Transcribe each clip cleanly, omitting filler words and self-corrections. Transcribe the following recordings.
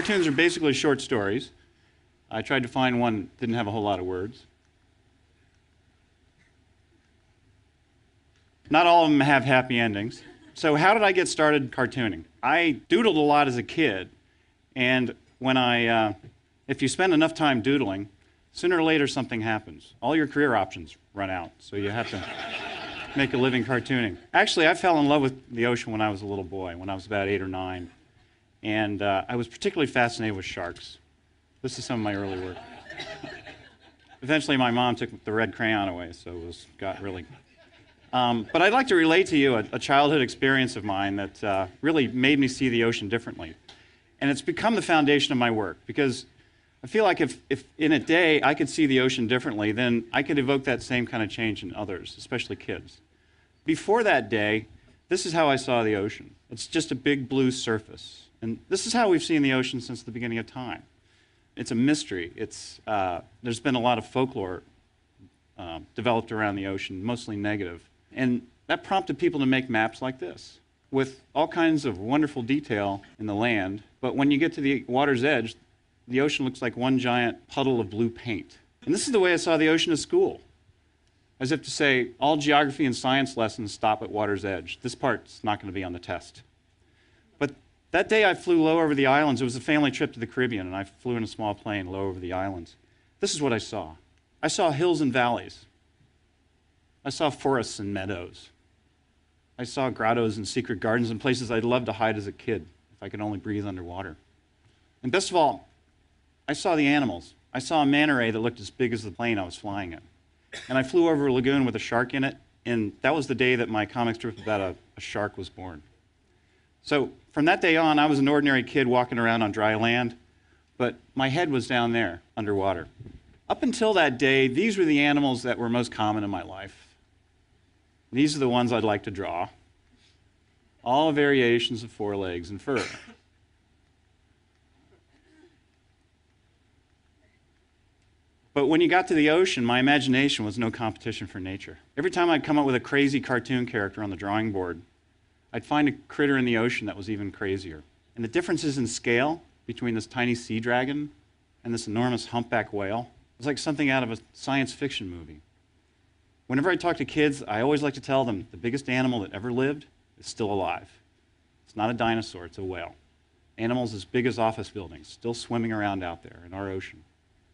Cartoons are basically short stories. I tried to find one that didn't have a whole lot of words. Not all of them have happy endings. So how did I get started cartooning? I doodled a lot as a kid, and if you spend enough time doodling, sooner or later something happens. All your career options run out, so you have to make a living cartooning. Actually, I fell in love with the ocean when I was a little boy, when I was about 8 or 9, and I was particularly fascinated with sharks. This is some of my early work. Eventually, my mom took the red crayon away, so it got really... But I'd like to relate to you a childhood experience of mine that really made me see the ocean differently. And it's become the foundation of my work, because I feel like if in a day I could see the ocean differently, then I could evoke that same kind of change in others, especially kids. Before that day, this is how I saw the ocean. It's just a big blue surface. And this is how we've seen the ocean since the beginning of time. It's a mystery. There's been a lot of folklore developed around the ocean, mostly negative. And that prompted people to make maps like this, with all kinds of wonderful detail in the land. But when you get to the water's edge, the ocean looks like one giant puddle of blue paint. And this is the way I saw the ocean at school. As if to say, all geography and science lessons stop at water's edge. This part's not going to be on the test. But that day I flew low over the islands. It was a family trip to the Caribbean, and I flew in a small plane low over the islands. This is what I saw. I saw hills and valleys. I saw forests and meadows. I saw grottos and secret gardens and places I'd love to hide as a kid if I could only breathe underwater. And best of all, I saw the animals. I saw a manta ray that looked as big as the plane I was flying in. And I flew over a lagoon with a shark in it, and that was the day that my comic strip about a shark was born. So from that day on, I was an ordinary kid walking around on dry land, but my head was down there, underwater. Up until that day, these were the animals that were most common in my life. These are the ones I'd like to draw. All variations of four legs and fur. But when you got to the ocean, my imagination was no competition for nature. Every time I'd come up with a crazy cartoon character on the drawing board, I'd find a critter in the ocean that was even crazier. And the differences in scale between this tiny sea dragon and this enormous humpback whale was like something out of a science fiction movie. Whenever I talk to kids, I always like to tell them the biggest animal that ever lived is still alive. It's not a dinosaur, it's a whale. Animals as big as office buildings, still swimming around out there in our ocean.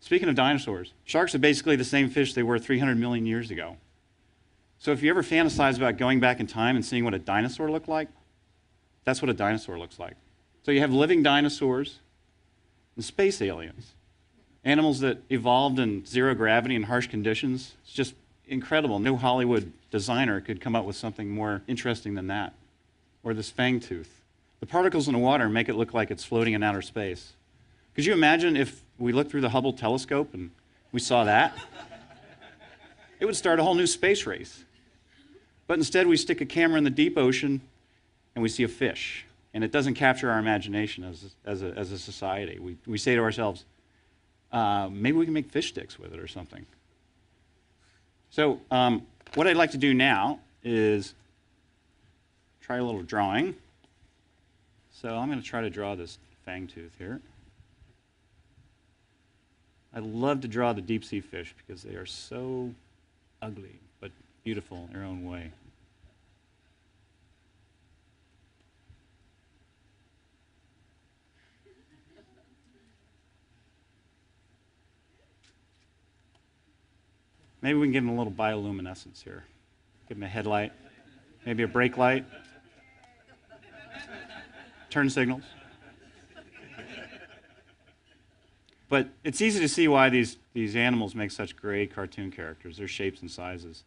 Speaking of dinosaurs, sharks are basically the same fish they were 300 million years ago. So if you ever fantasize about going back in time and seeing what a dinosaur looked like, that's what a dinosaur looks like. So you have living dinosaurs and space aliens. Animals that evolved in zero gravity and harsh conditions. It's just incredible. No Hollywood designer could come up with something more interesting than that. Or this fang tooth. The particles in the water make it look like it's floating in outer space. Could you imagine if we looked through the Hubble telescope and we saw that? It would start a whole new space race. But instead we stick a camera in the deep ocean and we see a fish. And it doesn't capture our imagination as a society. We say to ourselves, maybe we can make fish sticks with it or something. So what I'd like to do now is try a little drawing. So I'm going to try to draw this fang tooth here. I love to draw the deep sea fish because they are so ugly but beautiful in their own way. Maybe we can give them a little bioluminescence here. Give them a headlight, maybe a brake light, turn signals. But it's easy to see why these animals make such great cartoon characters, their shapes and sizes.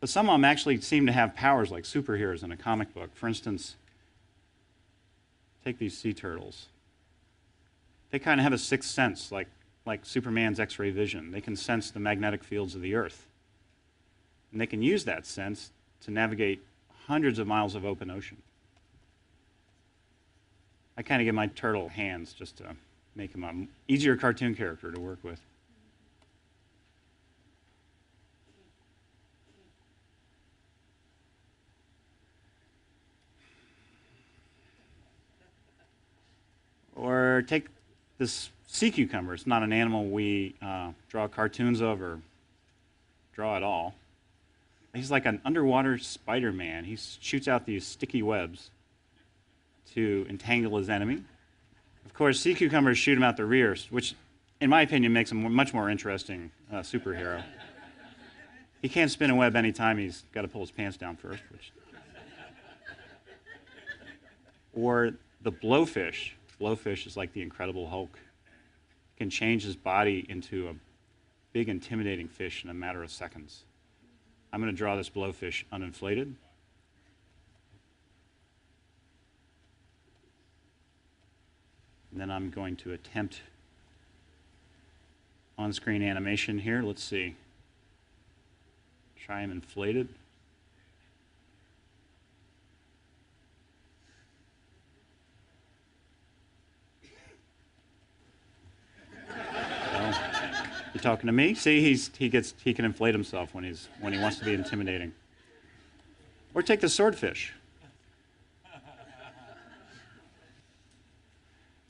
But some of them actually seem to have powers like superheroes in a comic book. For instance, take these sea turtles. They kind of have a sixth sense, like Superman's X-ray vision. They can sense the magnetic fields of the Earth. And they can use that sense to navigate hundreds of miles of open ocean. I kind of give my turtle hands just to make him an easier cartoon character to work with. Or take this sea cucumber. It's not an animal we draw cartoons of or draw at all. He's like an underwater Spider-Man. He shoots out these sticky webs to entangle his enemy. Of course, sea cucumbers shoot him out the rear, which, in my opinion, makes him a much more interesting superhero. He can't spin a web anytime. He's got to pull his pants down first. Or the blowfish. Blowfish is like the Incredible Hulk. He can change his body into a big, intimidating fish in a matter of seconds. I'm going to draw this blowfish uninflated. And then I'm going to attempt on-screen animation here. Let's see. Try him inflated. You talking to me? See, he can inflate himself when he wants to be intimidating. Or take the swordfish.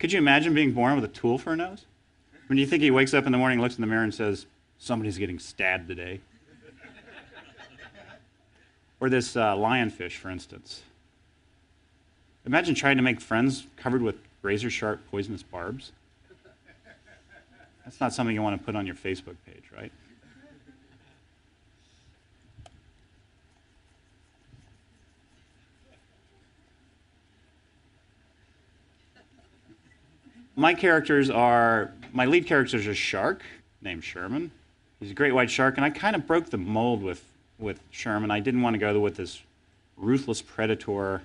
Could you imagine being born with a tool for a nose? When you think he wakes up in the morning, looks in the mirror, and says, "Somebody's getting stabbed today." Or this lionfish, for instance. Imagine trying to make friends covered with razor-sharp, poisonous barbs. That's not something you want to put on your Facebook page, right? My lead character is a shark named Sherman. He's a great white shark, and I kind of broke the mold with Sherman. I didn't want to go with this ruthless predator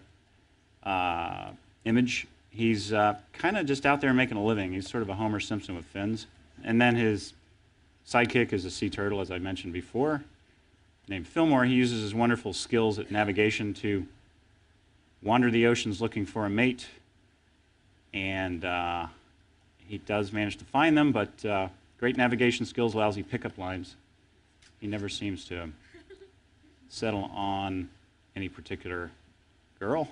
image. He's kind of just out there making a living. He's sort of a Homer Simpson with fins. And then his sidekick is a sea turtle, as I mentioned before, named Fillmore. He uses his wonderful skills at navigation to wander the oceans looking for a mate. And he does manage to find them, but great navigation skills, lousy pickup lines. He never seems to settle on any particular girl.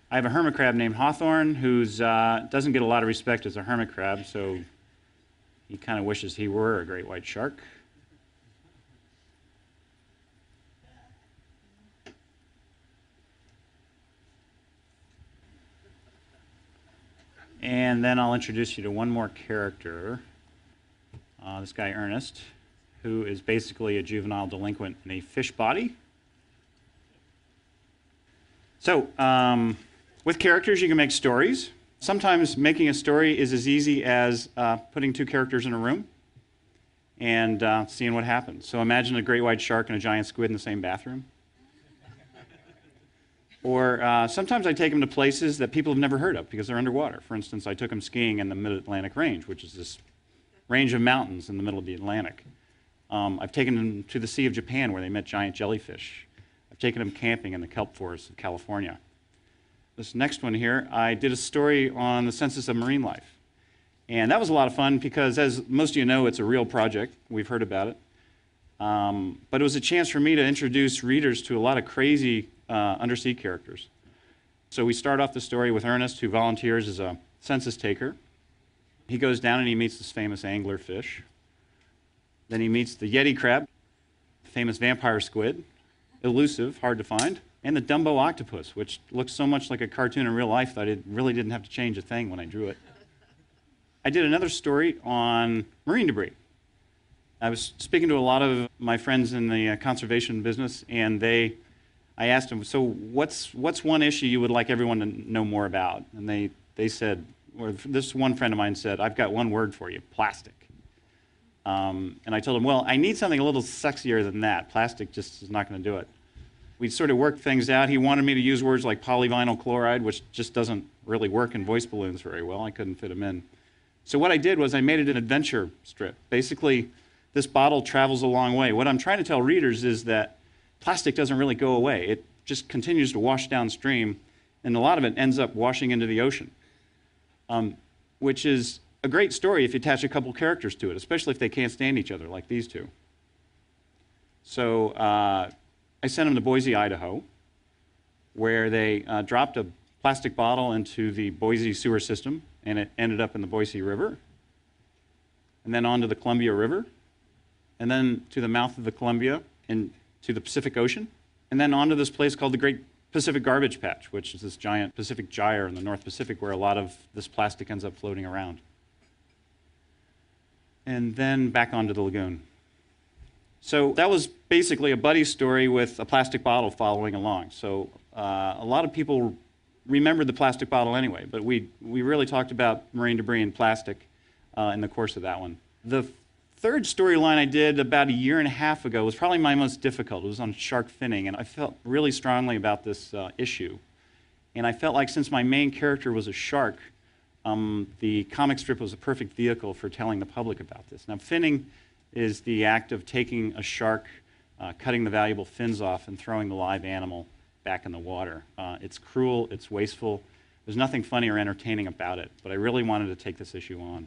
I have a hermit crab named Hawthorne who doesn't get a lot of respect as a hermit crab, so he kind of wishes he were a great white shark. And then I'll introduce you to one more character, this guy Ernest, who is basically a juvenile delinquent in a fish body. So, with characters, you can make stories. Sometimes making a story is as easy as putting two characters in a room and seeing what happens. So imagine a great white shark and a giant squid in the same bathroom. Or sometimes I take them to places that people have never heard of because they're underwater. For instance, I took them skiing in the Mid-Atlantic Range, which is this range of mountains in the middle of the Atlantic. I've taken them to the Sea of Japan where they met giant jellyfish. I've taken them camping in the kelp forests of California. This next one here, I did a story on the census of marine life. And that was a lot of fun because, as most of you know, it's a real project. We've heard about it. But it was a chance for me to introduce readers to a lot of crazy undersea characters. So we start off the story with Ernest, who volunteers as a census taker. He goes down and he meets this famous anglerfish. Then he meets the Yeti crab, famous vampire squid, elusive, hard to find, and the Dumbo octopus, which looks so much like a cartoon in real life that I really didn't have to change a thing when I drew it. I did another story on marine debris. I was speaking to a lot of my friends in the conservation business, and I asked them, so what's one issue you would like everyone to know more about? And they said, or this one friend of mine said, I've got one word for you, plastic. And I told him, well, I need something a little sexier than that. Plastic just is not going to do it. We sort of worked things out. He wanted me to use words like polyvinyl chloride, which just doesn't really work in voice balloons very well. I couldn't fit them in. So what I did was I made it an adventure strip. Basically, this bottle travels a long way. What I'm trying to tell readers is that plastic doesn't really go away. It just continues to wash downstream, and a lot of it ends up washing into the ocean, which is a great story if you attach a couple characters to it, especially if they can't stand each other like these two. So I sent them to Boise, Idaho, where they dropped a plastic bottle into the Boise sewer system, and it ended up in the Boise River, and then onto the Columbia River, and then to the mouth of the Columbia and to the Pacific Ocean, and then onto this place called the Great Pacific Garbage Patch, which is this giant Pacific gyre in the North Pacific where a lot of this plastic ends up floating around. And then back onto the lagoon. So that was basically a buddy story with a plastic bottle following along. So a lot of people remembered the plastic bottle anyway, but we really talked about marine debris and plastic in the course of that one. The third storyline I did about a year and a half ago was probably my most difficult. It was on shark finning, and I felt really strongly about this issue. And I felt like since my main character was a shark, the comic strip was a perfect vehicle for telling the public about this. Now, finning is the act of taking a shark, cutting the valuable fins off, and throwing the live animal back in the water. It's cruel, it's wasteful. There's nothing funny or entertaining about it, but I really wanted to take this issue on.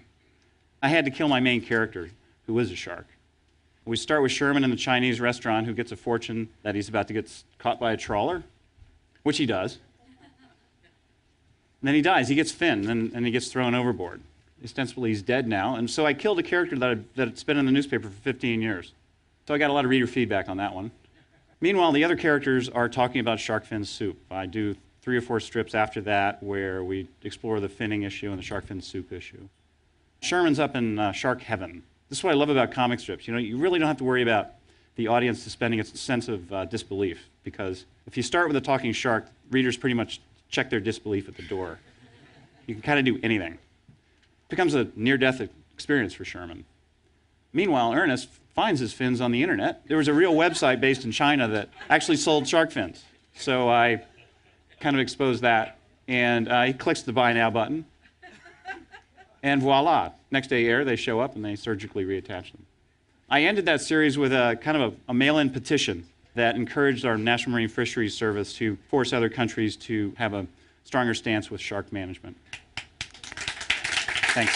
I had to kill my main character, who is a shark. We start with Sherman in the Chinese restaurant, who gets a fortune that he's about to get caught by a trawler, which he does. And then he dies. He gets finned, and he gets thrown overboard. Ostensibly, he's dead now. And so I killed a character that had been in the newspaper for 15 years. So I got a lot of reader feedback on that one. Meanwhile, the other characters are talking about shark fin soup. I do 3 or 4 strips after that where we explore the finning issue and the shark fin soup issue. Sherman's up in shark heaven. This is what I love about comic strips. You know, you really don't have to worry about the audience suspending its sense of disbelief, because if you start with a talking shark, readers pretty much check their disbelief at the door. You can kind of do anything. It becomes a near-death experience for Sherman. Meanwhile, Ernest finds his fins on the internet. There was a real website based in China that actually sold shark fins. So I kind of exposed that, and he clicks the Buy Now button, and voila. Next day air, they show up and they surgically reattach them. I ended that series with a kind of a mail-in petition that encouraged our National Marine Fisheries Service to force other countries to have a stronger stance with shark management. Thanks.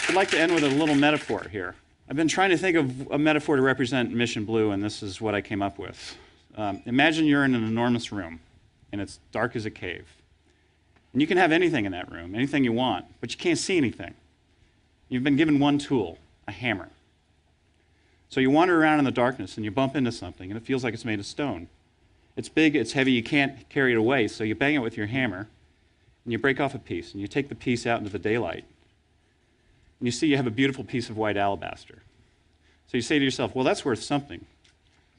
I'd like to end with a little metaphor here. I've been trying to think of a metaphor to represent Mission Blue, and this is what I came up with. Imagine you're in an enormous room, and it's dark as a cave. And you can have anything in that room, anything you want, but you can't see anything. You've been given one tool, a hammer. So you wander around in the darkness, and you bump into something, and it feels like it's made of stone. It's big, it's heavy, you can't carry it away, so you bang it with your hammer, and you break off a piece, and you take the piece out into the daylight. And you see you have a beautiful piece of white alabaster. So you say to yourself, well, that's worth something.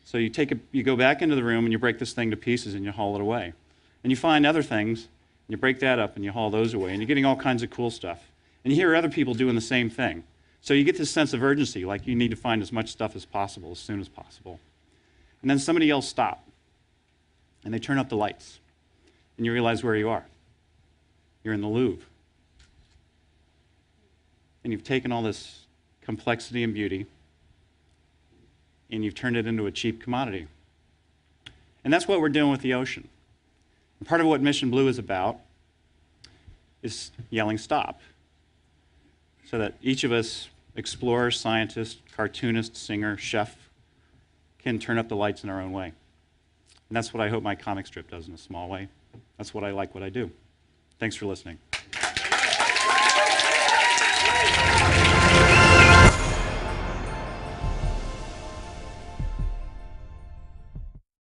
So you go back into the room, and you break this thing to pieces, and you haul it away. And you find other things, and you break that up, and you haul those away, and you're getting all kinds of cool stuff. And you hear other people doing the same thing. So you get this sense of urgency, like you need to find as much stuff as possible, as soon as possible. And then somebody else stops, and they turn up the lights, and you realize where you are. You're in the Louvre. And you've taken all this complexity and beauty, and you've turned it into a cheap commodity. And that's what we're doing with the ocean. And part of what Mission Blue is about is yelling stop, so that each of us, explorer, scientist, cartoonist, singer, chef, can turn up the lights in our own way. And that's what I hope my comic strip does in a small way. That's what I like what I do. Thanks for listening.